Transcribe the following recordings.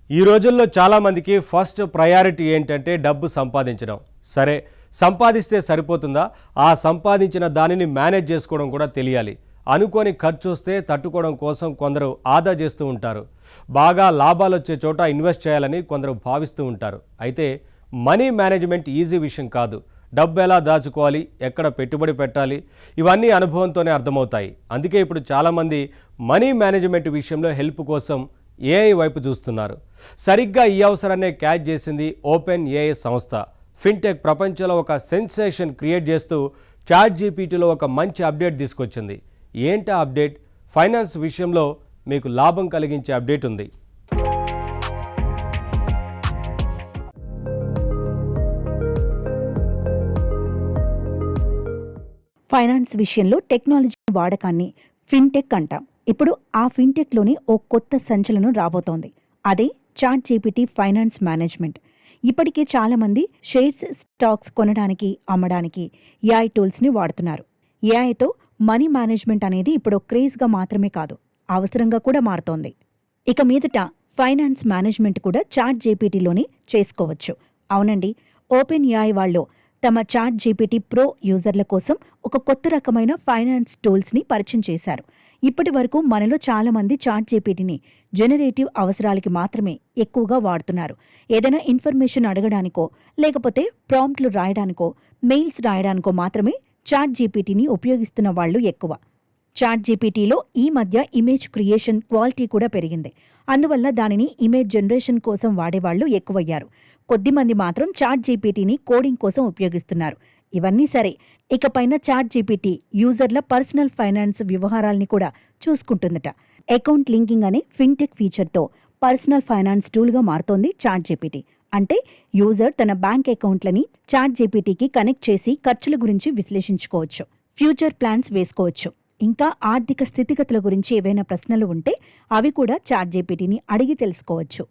ఈ రోజుల్లో చాలామందికి ఫస్ట్ ప్రయారిటీ ఏంటంటే డబ్బు సంపాదించడం. సరే, సంపాదిస్తే సరిపోతుందా? ఆ సంపాదించిన దానిని మేనేజ్ చేసుకోవడం కూడా తెలియాలి. అనుకోని ఖర్చు వస్తే తట్టుకోవడం కోసం కొందరు ఆదా చేస్తూ ఉంటారు. బాగా లాభాలు వచ్చే చోట ఇన్వెస్ట్ చేయాలని కొందరు భావిస్తూ ఉంటారు. అయితే మనీ మేనేజ్మెంట్ ఈజీ విషయం కాదు. డబ్బు ఎలా దాచుకోవాలి, ఎక్కడ పెట్టుబడి పెట్టాలి, ఇవన్నీ అనుభవంతోనే అర్థమవుతాయి. అందుకే ఇప్పుడు చాలామంది మనీ మేనేజ్మెంట్ విషయంలో హెల్ప్ కోసం ఏఐ వైపు చూస్తున్నారు. సరిగ్గా ఈ అవసరాన్నే క్యాచ్ చేసింది ఓపెన్ ఏఐ సంస్థ. ఫిన్టెక్ ప్రపంచంలో ఒక సెన్సేషన్ క్రియేట్ చేస్తూ చాట్‌జీపీటీలో ఒక మంచి అప్డేట్ తీసుకొచ్చింది. ఏంటా అప్డేట్? ఫైనాన్స్ విషయంలో మీకు లాభం కలిగించే అప్డేట్ ఉంది. ఫైనాన్స్ విషయంలో టెక్నాలజీ వాడకాన్ని ఫిన్టెక్ అంటాం. ఇప్పుడు ఆ ఫిన్టెక్లోని ఓ కొత్త సంచలనం రాబోతోంది. అదే చాట్‌జీపీటీ ఫైనాన్స్ మేనేజ్మెంట్. ఇప్పటికే చాలామంది షేర్స్, స్టాక్స్ కొనడానికి, అమ్మడానికి ఏఐ టూల్స్ని వాడుతున్నారు. ఏఐతో మనీ మేనేజ్మెంట్ అనేది ఇప్పుడు క్రేజ్గా మాత్రమే కాదు, అవసరంగా కూడా మారుతోంది. ఇక మీదట ఫైనాన్స్ మేనేజ్మెంట్ కూడా చాట్‌జీపీటీలోనే చేసుకోవచ్చు. అవునండి, ఓపెన్ ఏఐ వాళ్ళు తమ చాట్‌జీపీటీ ప్రో యూజర్ల కోసం ఒక కొత్త రకమైన ఫైనాన్స్ టూల్స్ని పరిచయం చేశారు. ఇప్పటి వరకు మనలో చాలామంది చాట్‌జీపీటీని జనరేటివ్ అవసరాలకి మాత్రమే ఎక్కువగా వాడుతున్నారు. ఏదైనా ఇన్ఫర్మేషన్ అడగడానికో, లేకపోతే ప్రాంప్ట్లు రాయడానికో, మెయిల్స్ రాయడానికో మాత్రమే చాట్‌జీపీటీని ఉపయోగిస్తున్న వాళ్ళు ఎక్కువ. చాట్‌జీపీటీలో ఈ మధ్య ఇమేజ్ క్రియేషన్ క్వాలిటీ కూడా పెరిగింది. అందువల్ల దానిని ఇమేజ్ జనరేషన్ కోసం వాడేవాళ్లు ఎక్కువయ్యారు. కొద్దిమంది మాత్రం చాట్‌జీపీటీని కోడింగ్ కోసం ఉపయోగిస్తున్నారు. ఇవన్నీ సరే, ఇకపైన చాట్‌జీపీటీ యూజర్ల పర్సనల్ ఫైనాన్స్ వ్యవహారాల్ని కూడా చూసుకుంటుందట. అకౌంట్ లింకింగ్ అనే ఫిన్టెక్ ఫీచర్తో పర్సనల్ ఫైనాన్స్ టూల్గా మారుతోంది చాట్‌జీపీటీ. అంటే యూజర్ తన బ్యాంక్ అకౌంట్లని చాట్‌జీపీటీకి కనెక్ట్ చేసి ఖర్చుల గురించి విశ్లేషించుకోవచ్చు, ఫ్యూచర్ ప్లాన్స్ వేసుకోవచ్చు. ఇంకా ఆర్థిక స్థితిగతుల గురించి ఏవైనా ప్రశ్నలు ఉంటే అవి కూడా చాట్‌జీపీటీని అడిగి తెలుసుకోవచ్చు.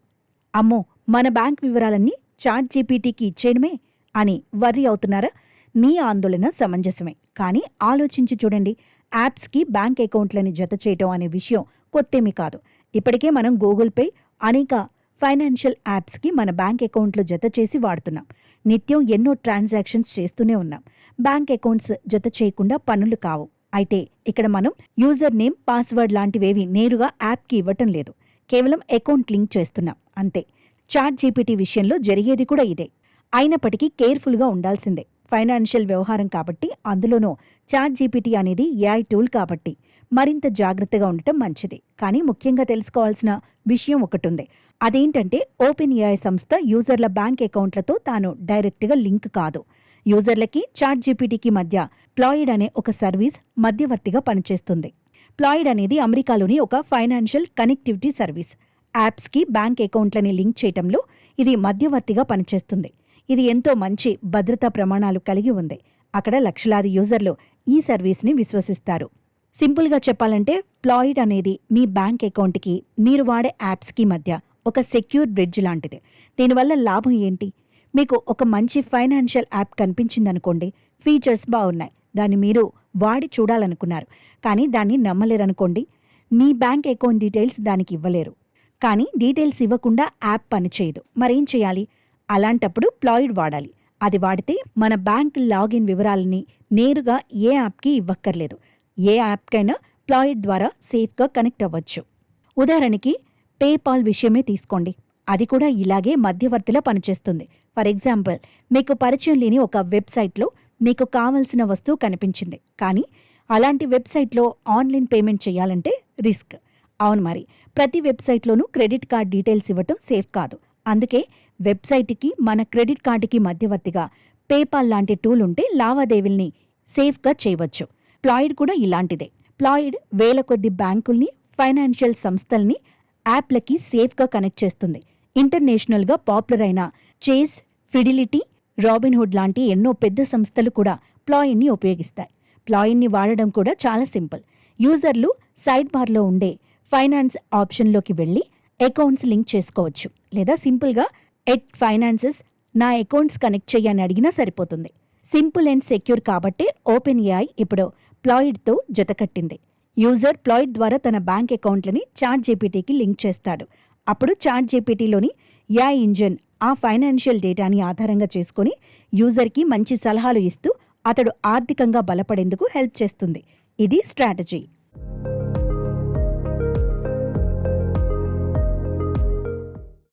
అమ్మో, మన బ్యాంక్ వివరాలన్నీ చాట్‌జీపీటీకి ఇచ్చేయడమే అని వర్రీ అవుతున్నారా? మీ ఆందోళన సమంజసమే. కానీ ఆలోచించి చూడండి, యాప్స్కి బ్యాంక్ అకౌంట్లని జత చేయటం అనే విషయం కొత్తేమీ కాదు. ఇప్పటికే మనం గూగుల్ పే, అనేక ఫైనాన్షియల్ యాప్స్కి మన బ్యాంక్ అకౌంట్లు జత చేసి వాడుతున్నాం. నిత్యం ఎన్నో ట్రాన్సాక్షన్స్ చేస్తూనే ఉన్నాం. బ్యాంక్ అకౌంట్స్ జత చేయకుండా పనులు కావు. అయితే ఇక్కడ మనం యూజర్ నేమ్, పాస్వర్డ్ లాంటివేవి నేరుగా యాప్కి ఇవ్వటం లేదు. కేవలం అకౌంట్ లింక్ చేస్తున్నాం అంతే. చాట్‌జీపీటీ విషయంలో జరిగేది కూడా ఇదే. అయినప్పటికీ కేర్ఫుల్గా ఉండాల్సిందే. ఫైనాన్షియల్ వ్యవహారం కాబట్టి, అందులోనూ చాట్‌జీపీటీ అనేది ఏఐ టూల్ కాబట్టి మరింత జాగ్రత్తగా ఉండటం మంచిది. కానీ ముఖ్యంగా తెలుసుకోవాల్సిన విషయం ఒకటుంది. అదేంటంటే, ఓపెన్ ఏఐ సంస్థ యూజర్ల బ్యాంక్ అకౌంట్లతో తాను డైరెక్ట్గా లింక్ కాదు. యూజర్లకి చాట్‌జీపీటీకి మధ్య ప్లాయిడ్ అనే ఒక సర్వీస్ మధ్యవర్తిగా పనిచేస్తుంది. ప్లాయిడ్ అనేది అమెరికాలోని ఒక ఫైనాన్షియల్ కనెక్టివిటీ సర్వీస్. యాప్స్కి బ్యాంక్ అకౌంట్లని లింక్ చేయటంలో ఇది మధ్యవర్తిగా పనిచేస్తుంది. ఇది ఎంతో మంచి భద్రతా ప్రమాణాలు కలిగి ఉంది. అక్కడ లక్షలాది యూజర్లు ఈ సర్వీస్ని విశ్వసిస్తారు. సింపుల్గా చెప్పాలంటే, ప్లాయిడ్ అనేది మీ బ్యాంక్ అకౌంట్కి, మీరు వాడే యాప్స్కి మధ్య ఒక సెక్యూర్ బ్రిడ్జ్ లాంటిది. దీనివల్ల లాభం ఏంటి? మీకు ఒక మంచి ఫైనాన్షియల్ యాప్ కనిపించిందనుకోండి, ఫీచర్స్ బాగున్నాయి, దాన్ని మీరు వాడి చూడాలనుకున్నారు, కానీ దాన్ని నమ్మలేరనుకోండి. మీ బ్యాంక్ అకౌంట్ డీటెయిల్స్ దానికి ఇవ్వలేరు. కానీ డీటెయిల్స్ ఇవ్వకుండా యాప్ పనిచేయదు. మరేం చేయాలి? అలాంటప్పుడు ప్లాయిడ్ వాడాలి. అది వాడితే మన బ్యాంక్ లాగిన్ వివరాలని నేరుగా ఏ యాప్కి ఇవ్వక్కర్లేదు. ఏ యాప్కైనా ప్లాయిడ్ ద్వారా సేఫ్గా కనెక్ట్ అవ్వచ్చు. ఉదాహరణకి పేపాల్ విషయమే తీసుకోండి. అది కూడా ఇలాగే మధ్యవర్తిలా పనిచేస్తుంది. ఫర్ ఎగ్జాంపుల్, మీకు పరిచయం లేని ఒక వెబ్సైట్లో మీకు కావలసిన వస్తువు కనిపించింది, కానీ అలాంటి వెబ్సైట్లో ఆన్లైన్ పేమెంట్ చేయాలంటే రిస్క్. అవును, మరి ప్రతి వెబ్సైట్లోనూ క్రెడిట్ కార్డ్ డీటెయిల్స్ ఇవ్వటం సేఫ్ కాదు. అందుకే వెబ్సైట్కి, మన క్రెడిట్ కార్డుకి మధ్యవర్తిగా పేపాల్ లాంటి టూల్ ఉంటే లావాదేవీల్ని సేఫ్గా చేయవచ్చు. ప్లాయిడ్ కూడా ఇలాంటిదే. ప్లాయిడ్ వేల కొద్ది బ్యాంకుల్ని, ఫైనాన్షియల్ సంస్థల్ని యాప్లకి సేఫ్గా కనెక్ట్ చేస్తుంది. ఇంటర్నేషనల్గా పాపులర్ అయిన చేస్, ఫిడిలిటీ, రాబిన్హుడ్ లాంటి ఎన్నో పెద్ద సంస్థలు కూడా ప్లాయిడ్ని ఉపయోగిస్తాయి. ప్లాయిడ్ని వాడడం కూడా చాలా సింపుల్. యూజర్లు సైడ్ బార్లో ఉండే ఫైనాన్స్ ఆప్షన్లోకి వెళ్ళి అకౌంట్స్ లింక్ చేసుకోవచ్చు, లేదా సింపుల్గా ఎట్ ఫైనాన్సెస్ నా అకౌంట్స్ కనెక్ట్ చెయ్యని అడిగినా సరిపోతుంది. సింపుల్ అండ్ సెక్యూర్ కాబట్టి ఓపెన్ ఏఐ ఇప్పుడు ప్లాయిడ్తో జతకట్టింది. యూజర్ ప్లాయిడ్ ద్వారా తన బ్యాంక్ అకౌంట్లని చాట్‌జీపీటీకి లింక్ చేస్తాడు. అప్పుడు చాట్ జీపీటీలోని యా ఇంజన్ ఆ ఫైనాన్షియల్ డేటాని ఆధారంగా చేసుకొని యూజర్కి మంచి సలహాలు ఇస్తూ అతడు ఆర్థికంగా బలపడేందుకు హెల్ప్ చేస్తుంది. ఇది స్ట్రాటజీ.